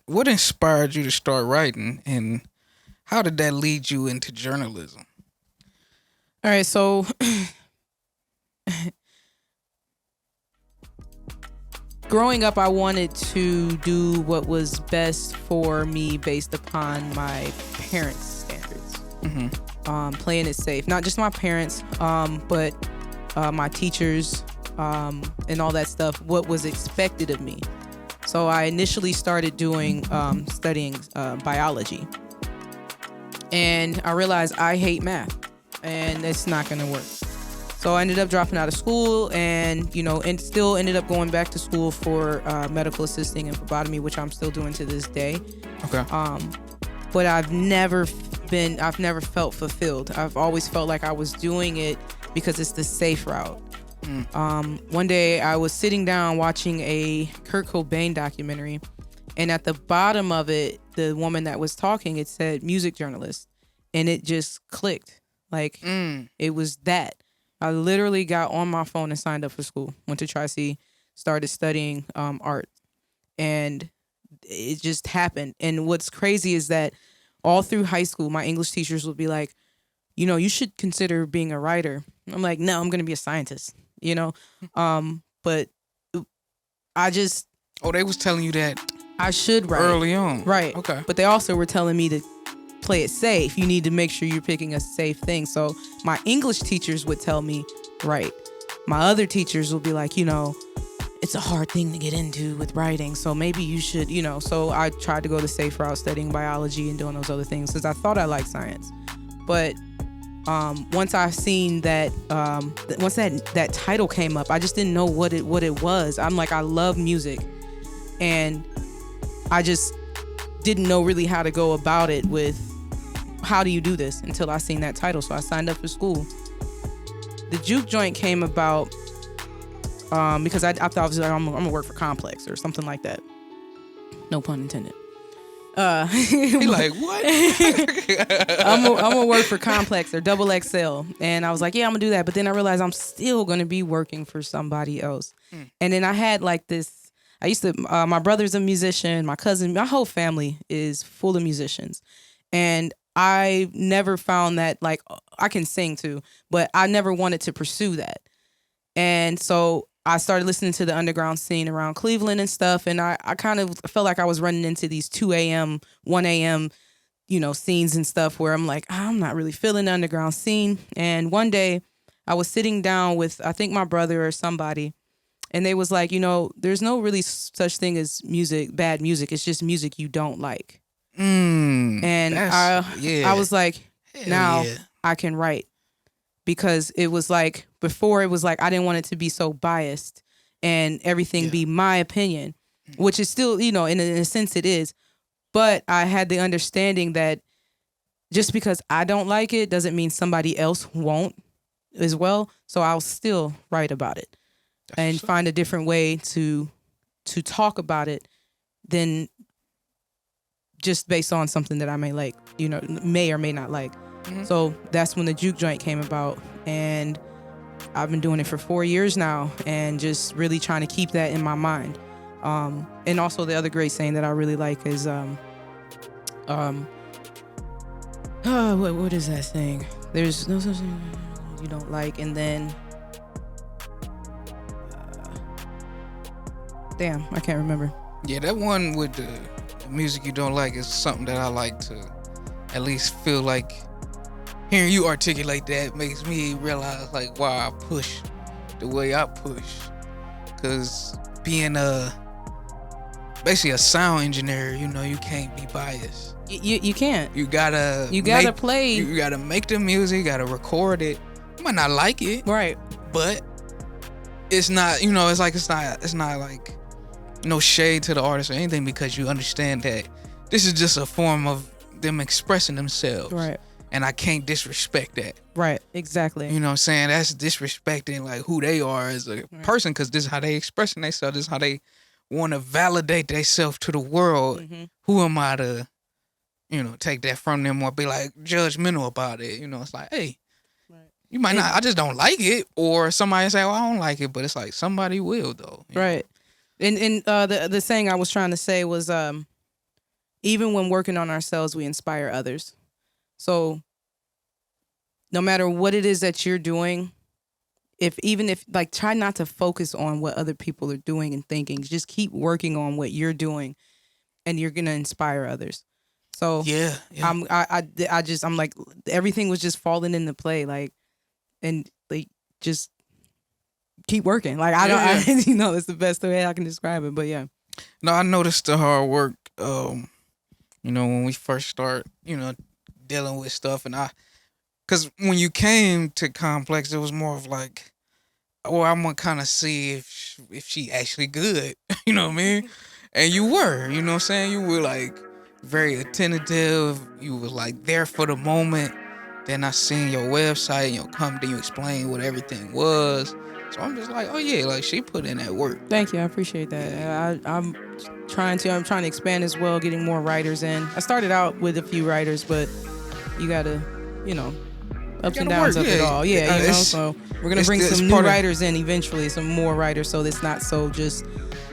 what inspired you to start writing, and how did that lead you into journalism? All right, so growing up, I wanted to do what was best for me based upon my parents' standards. Playing it safe, not just my parents, but my teachers, and all that stuff. What was expected of me. So I initially started studying biology, and I realized I hate math, and it's not going to work. So I ended up dropping out of school, and still ended up going back to school for medical assisting and phlebotomy, which I'm still doing to this day. Okay. But I've never felt fulfilled. I've always felt like I was doing it because it's the safe route. One day I was sitting down watching a Kurt Cobain documentary, and at the bottom of it, the woman that was talking, it said music journalist, and it just clicked. Like it was that. I literally got on my phone and signed up for school. Went to Tri-C, started studying art, and it just happened. And what's crazy is that all through high school, my English teachers would be like, you should consider being a writer. I'm like, no, I'm going to be a scientist, but I just... Oh, they was telling you that I should write. Early on. Right. Okay. But they also were telling me to play it safe. You need to make sure you're picking a safe thing. So my English teachers would tell me, right. My other teachers will be like, it's a hard thing to get into with writing, so maybe you should, So I tried to go the safe route, studying biology and doing those other things because I thought I liked science. But once I seen that, once that title came up, I just didn't know what it was. I'm like, I love music, and I just didn't know really how to go about it with how do you do this until I seen that title. So I signed up for school. The juke joint came about because I thought I was like, I'm gonna work for Complex or something like that. No pun intended. He like, what? I'm gonna work for Complex or Double XL, and I was like, yeah, I'm gonna do that. But then I realized I'm still gonna be working for somebody else. And then I had like this. I used to. My brother's a musician. My cousin, my whole family is full of musicians, and I never found that, like, I can sing too, but I never wanted to pursue that. And so I started listening to the underground scene around Cleveland and stuff. And I kind of felt like I was running into these 2 a.m., 1 a.m., scenes and stuff where I'm like, I'm not really feeling the underground scene. And one day I was sitting down with, I think my brother or somebody, and they was like, there's no really such thing as music, bad music. It's just music you don't like. And I was like, now I can write. Because it was like, before it was like, I didn't want it to be so biased and everything be my opinion, which is still, in a sense it is. But I had the understanding that just because I don't like it doesn't mean somebody else won't as well. So I'll still write about it and find a different way to talk about it than just based on something that I may like, may or may not like. So that's when the juke joint came about, and I've been doing it for 4 years now, and just really trying to keep that in my mind. And also the other great saying that I really like is, what is that saying? There's no such thing you don't like, and then, damn, I can't remember. Yeah, that one with the music you don't like is something that I like to at least feel like. Hearing you articulate that makes me realize, like, why I push the way I push. Because being basically a sound engineer, you can't be biased. You can't. You gotta play. You gotta make the music. You gotta record it. You might not like it, right? But it's not. It's not like no shade to the artist or anything, because you understand that this is just a form of them expressing themselves, right? And I can't disrespect that. Right, exactly. You know what I'm saying? That's disrespecting like who they are as a person, because this is how they expressing themselves. This is how they want to validate themselves to the world. Who am I to, take that from them or be like judgmental about it? It's like, hey, you might not, I just don't like it. Or somebody say, well, I don't like it, but it's like somebody will though. Right. And the saying I was trying to say was, even when working on ourselves, we inspire others. So no matter what it is that you're doing, even if like, try not to focus on what other people are doing and thinking. Just keep working on what you're doing, and you're gonna inspire others. So yeah. I'm like, everything was just falling into play, like, and like, just keep working. Like, that's the best way I can describe it. But yeah. No, I noticed the hard work. When we first start, dealing with stuff, and because when you came to Complex, it was more of like, oh, I'm gonna kind of see if she actually good. You know what I mean? And you were, you know what I'm saying? You were like very attentive. You were like there for the moment. Then I seen your website, then you explain what everything was. So I'm just like, oh yeah, like she put in that work. Thank you, I appreciate that. I'm trying to expand as well, getting more writers in. I started out with a few writers, but you gotta, ups and downs of it all. Yeah, so we're gonna bring some new writers in eventually, some more writers, so it's not so just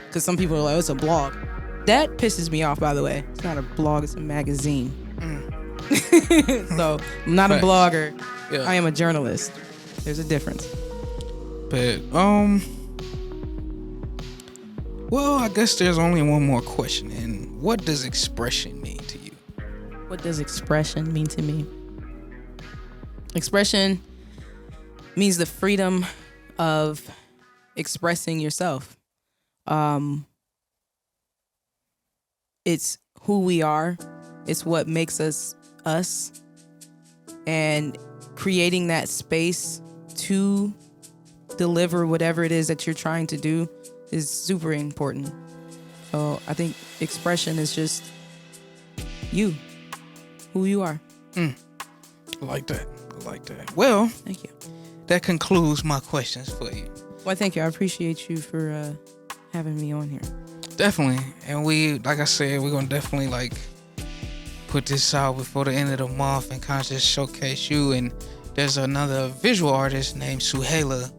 because some people are like, oh, it's a blog. That pisses me off, by the way. It's not a blog, it's a magazine. So I'm not a blogger. Yeah. I am a journalist. There's a difference. But well, I guess there's only one more question. And what does expression mean to you? What does expression mean to me? Expression means the freedom of expressing yourself. It's who we are. It's what makes us us. And creating that space to deliver whatever it is that you're trying to do is super important. So I think expression is just you, who you are. I like that. Well, thank you. That concludes my questions for you. Well, thank you. I appreciate you for having me on here. Definitely. And we, like I said, we're going to definitely like put this out before the end of the month and kind of just showcase you. And there's another visual artist named Suhaila.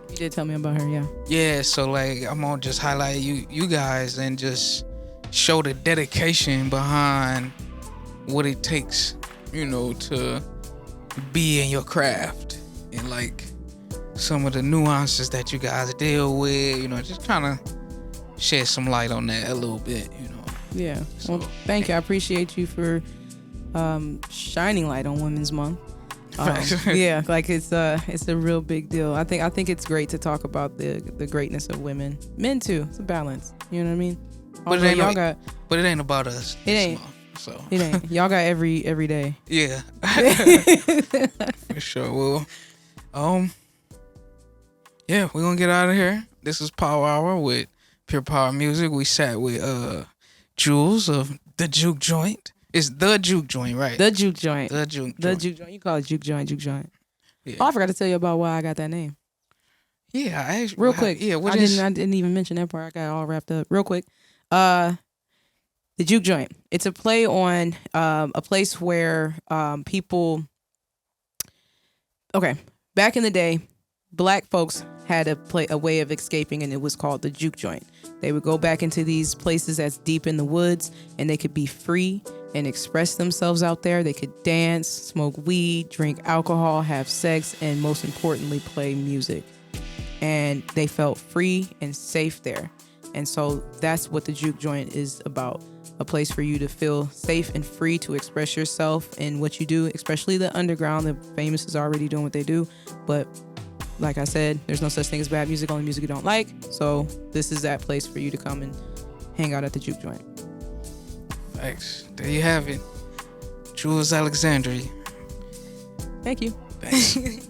You did tell me about her, yeah. Yeah, so like I'm gonna just highlight you guys and just show the dedication behind what it takes, to be in your craft, and like some of the nuances that you guys deal with, just trying to shed some light on that a little bit, Yeah. So, well, thank you. I appreciate you for shining light on Women's Month. Yeah, like it's a real big deal. I think it's great to talk about the greatness of women, men too. It's a balance. You know what I mean? But it ain't about us. It ain't. So it ain't. Y'all got every day. Yeah. For sure. Well, yeah, we're gonna get out of here. This is Power Hour with Pure Power Music. We sat with Jewels of the Juke Joint. It's the Juke Joint, right? The Juke Joint. The Juke Joint. You call it Juke Joint. Yeah. Oh, I forgot to tell you about why I got that name. Yeah, real quick. Yeah, I didn't even mention that part. I got all wrapped up. Real quick. The Juke Joint. It's a play on a place where people. Okay, back in the day, Black folks had a way of escaping, and it was called the Juke Joint. They would go back into these places that's deep in the woods, and they could be free and express themselves out there. They could dance, smoke weed, drink alcohol, have sex, and most importantly, play music. And they felt free and safe there. And so that's what the Juke Joint is about. A place for you to feel safe and free to express yourself in what you do, especially the underground. The famous is already doing what they do. But like I said, there's no such thing as bad music, only music you don't like. So this is that place for you to come and hang out at the Juke Joint. Thanks. There you have it. Jewels Alexandria. Thank you. Thanks.